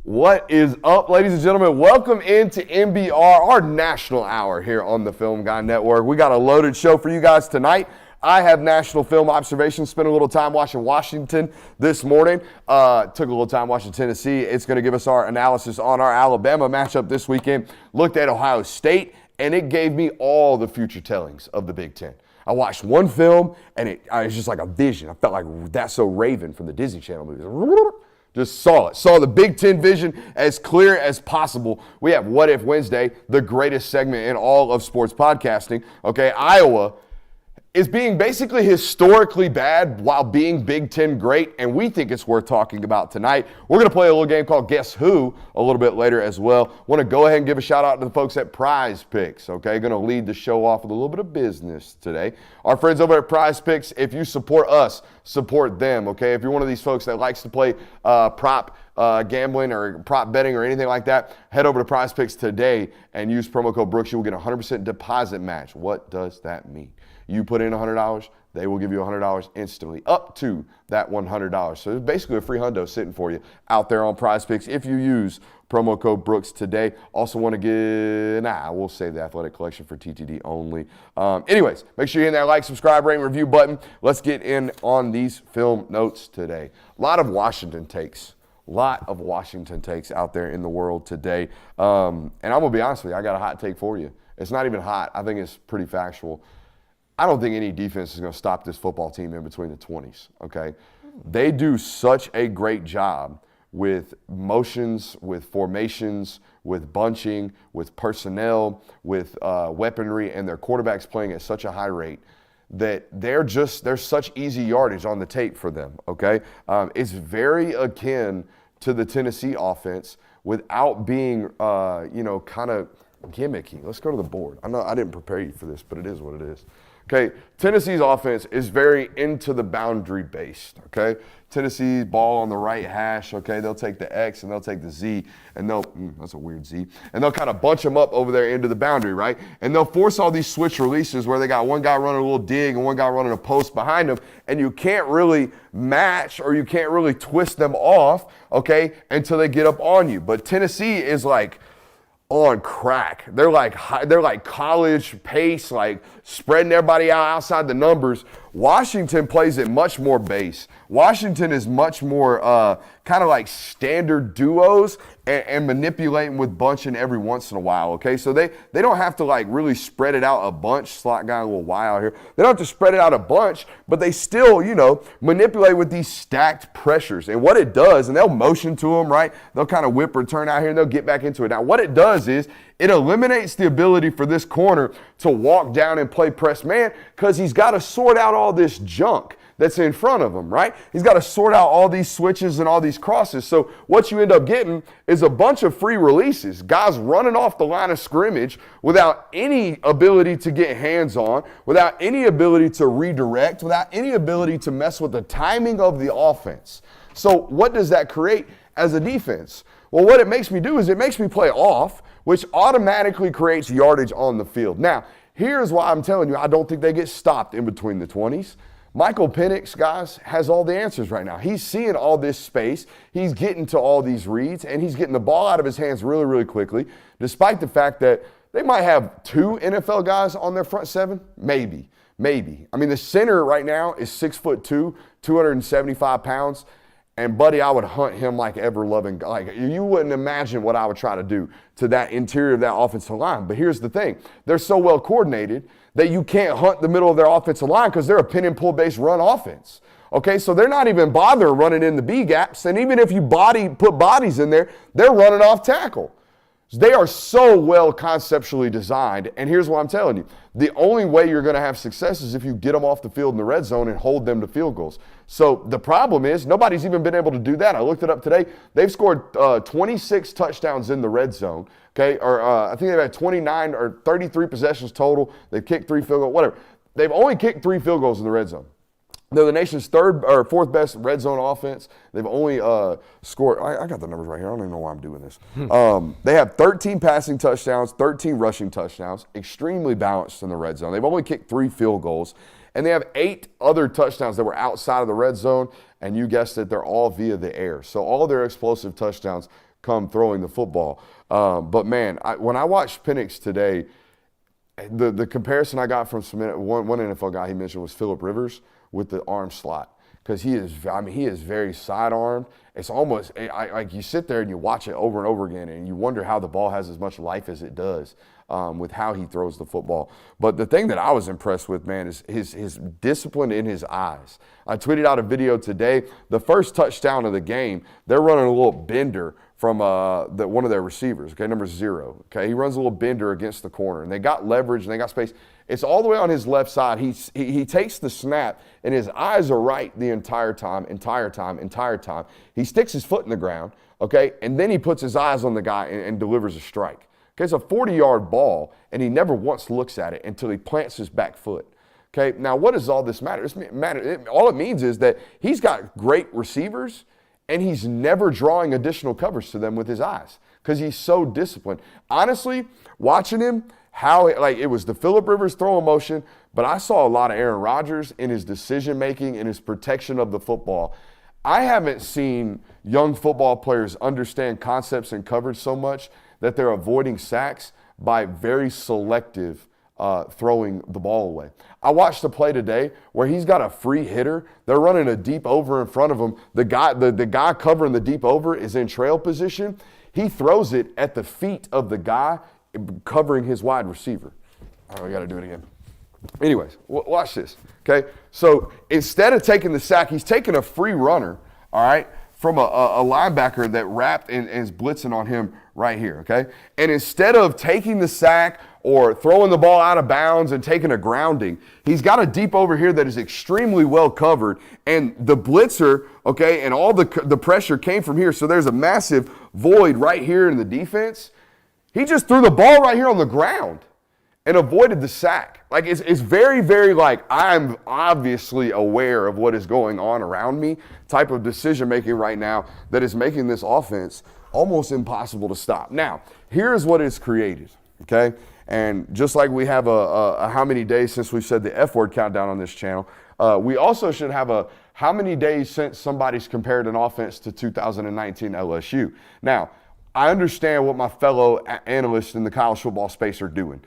What is up, ladies and gentlemen? Welcome into MBR, our national hour here on the Film Guy Network. We got a loaded show for you guys tonight. I have national film observations, spent a little time watching Washington this morning, took a little time watching Tennessee. It's going to give us our analysis on our Alabama matchup this weekend. Looked at Ohio State, and it gave me all the future tellings of the Big Ten. I watched one film, and it was just like a vision. I felt like That's So Raven from the Disney Channel movies. Just saw the Big Ten vision as clear as possible. We have What If Wednesday, the greatest segment in all of sports podcasting. Okay, Iowa is being basically historically bad while being Big Ten great, and we think it's worth talking about tonight. We're going to play a little game called Guess Who a little bit later as well. Want to go ahead and give a shout out to the folks at Prize Picks, okay? Going to lead the show off with a little bit of business today. Our friends over at Prize Picks, if you support us, support them, okay? If you're one of these folks that likes to play prop gambling or prop betting or anything like that, head over to Prize Picks today and use promo code Brooks. You will get a 100% deposit match. What does that mean? You put in $100, they will give you $100 instantly, up to that $100. So it's basically a free hundo sitting for you out there on Prize Picks if you use promo code Brooks today. Also want to we'll save the athletic collection for TTD only. Anyways, make sure you hit that like, subscribe, rate, and review button. Let's get in on these film notes today. A lot of Washington takes out there in the world today. And I'm going to be honest with you, I got a hot take for you. It's not even hot. I think it's pretty factual. I don't think any defense is going to stop this football team in between the 20s, okay? They do such a great job with motions, with formations, with bunching, with personnel, with weaponry, and their quarterbacks playing at such a high rate that there's such easy yardage on the tape for them, okay? It's very akin to the Tennessee offense without being, kind of gimmicky. Let's go to the board. I know I didn't prepare you for this, but it is what it is. Okay, Tennessee's offense is very into the boundary based, okay? Tennessee's ball on the right hash, okay? They'll take the X and they'll take the Z, and that's a weird Z, and they'll kind of bunch them up over there into the boundary, right? And they'll force all these switch releases where they got one guy running a little dig and one guy running a post behind them, and you can't really match or you can't really twist them off, okay, until they get up on you. But Tennessee is like on crack. They're like college pace, like spreading everybody out outside the numbers. Washington plays it much more base. Washington is much more kind of like standard duos and manipulating with bunching every once in a while, okay? So they don't have to like really spread it out a bunch. Slot guy a little Y out here. They don't have to spread it out a bunch, but they still, manipulate with these stacked pressures. And what it does, and they'll motion to them, right? They'll kind of whip return out here and they'll get back into it. Now, what it does is it eliminates the ability for this corner to walk down and play press man because he's got to sort out all this junk that's in front of him, right? He's got to sort out all these switches and all these crosses. So what you end up getting is a bunch of free releases, guys running off the line of scrimmage without any ability to get hands on, without any ability to redirect, without any ability to mess with the timing of the offense. So what does that create as a defense? Well, what it makes me do is it makes me play off, which automatically creates yardage on the field. Now, here's why I'm telling you I don't think they get stopped in between the 20s. Michael Penix, guys, has all the answers right now. He's seeing all this space. He's getting to all these reads, and he's getting the ball out of his hands really, really quickly, despite the fact that they might have 2 NFL guys on their front 7. Maybe. I mean, the center right now is 6'2", 275 pounds. And, buddy, I would hunt him like ever-loving. Like, you wouldn't imagine what I would try to do to that interior of that offensive line. But here's the thing. They're so well coordinated that you can't hunt the middle of their offensive line because they're a pin-and-pull-based run offense. Okay, so they're not even bothering running in the B-gaps. And even if you put bodies in there, they're running off tackle. They are so well conceptually designed, and here's what I'm telling you. The only way you're going to have success is if you get them off the field in the red zone and hold them to field goals. So the problem is nobody's even been able to do that. I looked it up today. They've scored 26 touchdowns in the red zone, okay? I think they've had 29 or 33 possessions total. They've kicked 3 field goals, whatever. They've only kicked 3 field goals in the red zone. They're the nation's 3rd or 4th best red zone offense. They've only scored, I got the numbers right here. I don't even know why I'm doing this. They have 13 passing touchdowns, 13 rushing touchdowns, extremely balanced in the red zone. They've only kicked 3 field goals, and they have 8 other touchdowns that were outside of the red zone, and you guessed it, they're all via the air. So all their explosive touchdowns come throwing the football. But, man, when I watched Penix today, the comparison I got from one NFL guy he mentioned was Phillip Rivers with the arm slot. Because he is very sidearmed. It's almost like you sit there and you watch it over and over again, and you wonder how the ball has as much life as it does with how he throws the football. But the thing that I was impressed with, man, is his discipline in his eyes. I tweeted out a video today. The first touchdown of the game, they're running a little bender from one of their receivers, okay, number 0. Okay, he runs a little bender against the corner, and they got leverage and they got space. It's all the way on his left side. He takes the snap, and his eyes are right the entire time. He sticks his foot in the ground, okay, and then he puts his eyes on the guy and delivers a strike. Okay, it's a 40-yard ball, and he never once looks at it until he plants his back foot. Okay, now what does all this matter? All it means is that he's got great receivers, and he's never drawing additional coverage to them with his eyes because he's so disciplined. Honestly, watching him, it was the Phillip Rivers throwing motion, but I saw a lot of Aaron Rodgers in his decision-making and his protection of the football. I haven't seen young football players understand concepts and coverage so much that they're avoiding sacks by very selective throwing the ball away. I watched a play today where he's got a free hitter. They're running a deep over in front of him. The guy covering the deep over is in trail position. He throws it at the feet of the guy covering his wide receiver. Oh, we got to do it again. Anyways, watch this, okay? So instead of taking the sack, he's taking a free runner, all right, from a linebacker that wrapped and is blitzing on him right here, okay? And instead of taking the sack or throwing the ball out of bounds and taking a grounding, he's got a deep over here that is extremely well covered, and the blitzer, okay, and all the pressure came from here, so there's a massive void right here in the defense. He just threw the ball right here on the ground and avoided the sack. Like, it's very, very I'm obviously aware of what is going on around me type of decision-making right now that is making this offense almost impossible to stop. Now, here's what it's created, okay? And just like we have a how many days since we've said the F-word countdown on this channel, we also should have a how many days since somebody's compared an offense to 2019 LSU. Now, I understand what my fellow analysts in the college football space are doing.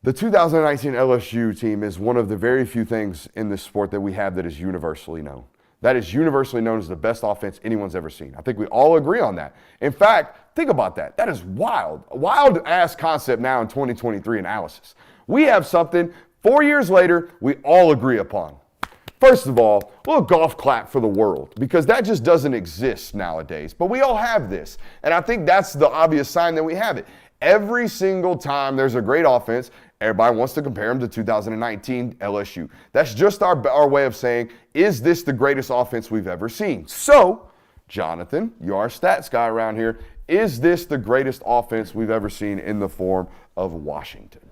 The 2019 LSU team is one of the very few things in this sport that we have that is universally known. That is universally known as the best offense anyone's ever seen. I think we all agree on that. In fact, think about that. That is wild. Wild-ass concept now in 2023 analysis. We have something 4 years later we all agree upon. First of all, a little golf clap for the world, because that just doesn't exist nowadays. But we all have this, and I think that's the obvious sign that we have it. Every single time there's a great offense, everybody wants to compare them to 2019 LSU. That's just our way of saying, is this the greatest offense we've ever seen? So, Jonathan, you're our stats guy around here. Is this the greatest offense we've ever seen in the form of Washington?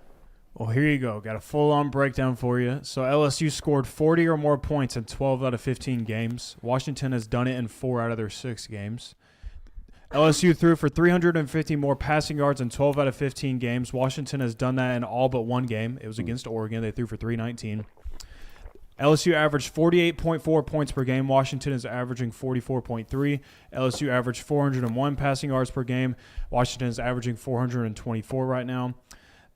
Well, here you go. Got a full-on breakdown for you. So LSU scored 40 or more points in 12 out of 15 games. Washington has done it in 4 out of their 6 games. LSU threw for 350 more passing yards in 12 out of 15 games. Washington has done that in all but one game. It was against Oregon. They threw for 319. LSU averaged 48.4 points per game. Washington is averaging 44.3. LSU averaged 401 passing yards per game. Washington is averaging 424 right now.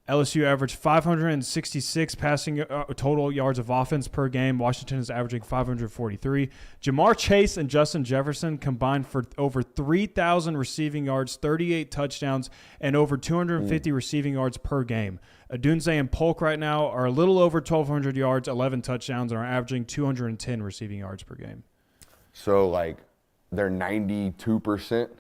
LSU averaged 566 passing total yards of offense per game. Washington is averaging 543. Jamar Chase and Justin Jefferson combined for over 3,000 receiving yards, 38 touchdowns, and over 250 receiving yards per game. Adunze and Polk right now are a little over 1,200 yards, 11 touchdowns, and are averaging 210 receiving yards per game. So, they're 92%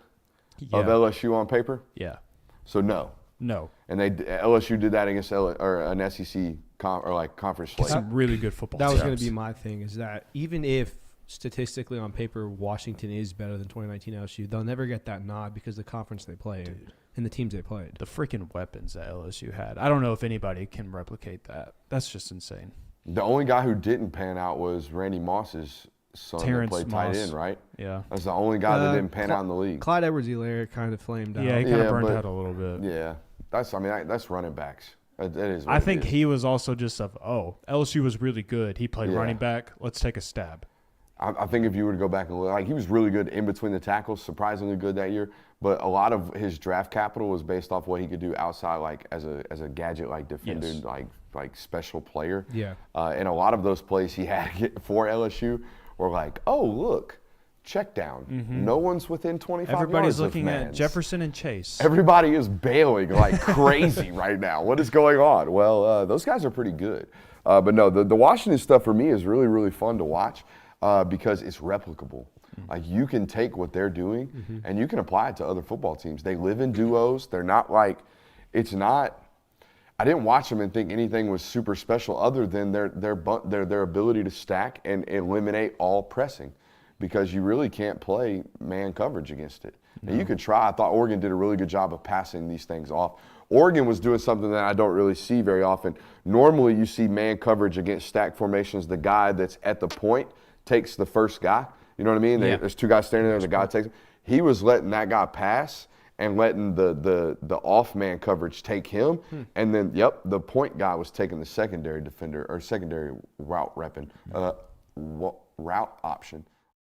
of LSU on paper? Yeah. So, no. No. And LSU did that against an SEC conference slate. Some really good football. That was going to be my thing, is that even if statistically on paper Washington is better than 2019 LSU, they'll never get that nod because the conference they play in and the teams they played. The freaking weapons that LSU had. I don't know if anybody can replicate that. That's just insane. The only guy who didn't pan out was Randy Moss's son Terrence that played Moss. tight end, right? Yeah. That's the only guy that didn't pan out in the league. Clyde Edwards-Helaire kind of flamed out. Yeah, he kind of burned out a little bit. Yeah. That's running backs. That is I think he was also just LSU was really good. He played running back. Let's take a stab. I think if you were to go back and look, like he was really good in between the tackles, surprisingly good that year. But a lot of his draft capital was based off what he could do outside, like as a gadget, like defender, Yes. like special player. Yeah. And a lot of those plays he had for LSU were like, oh look, check down. No one's within 25 Everybody's yards looking of at Mans. Jefferson and Chase. Everybody is bailing like crazy right now. What is going on? Well, those guys are pretty good. But no, the Washington stuff for me is really, really fun to watch because it's replicable. Like you can take what they're doing and you can apply it to other football teams. They live in duos. They're not like, it's not, I didn't watch them and think anything was super special other than their ability to stack and eliminate all pressing because you really can't play man coverage against it. And you could try. I thought Oregon did a really good job of passing these things off. Oregon was doing something that I don't really see very often. Normally you see man coverage against stack formations. The guy that's at the point takes the first guy. You know what I mean? Yeah. There's two guys standing there and the guy takes him. He was letting that guy pass and letting the off man coverage take him. And then, the point guy was taking the secondary defender or secondary route repping, route option.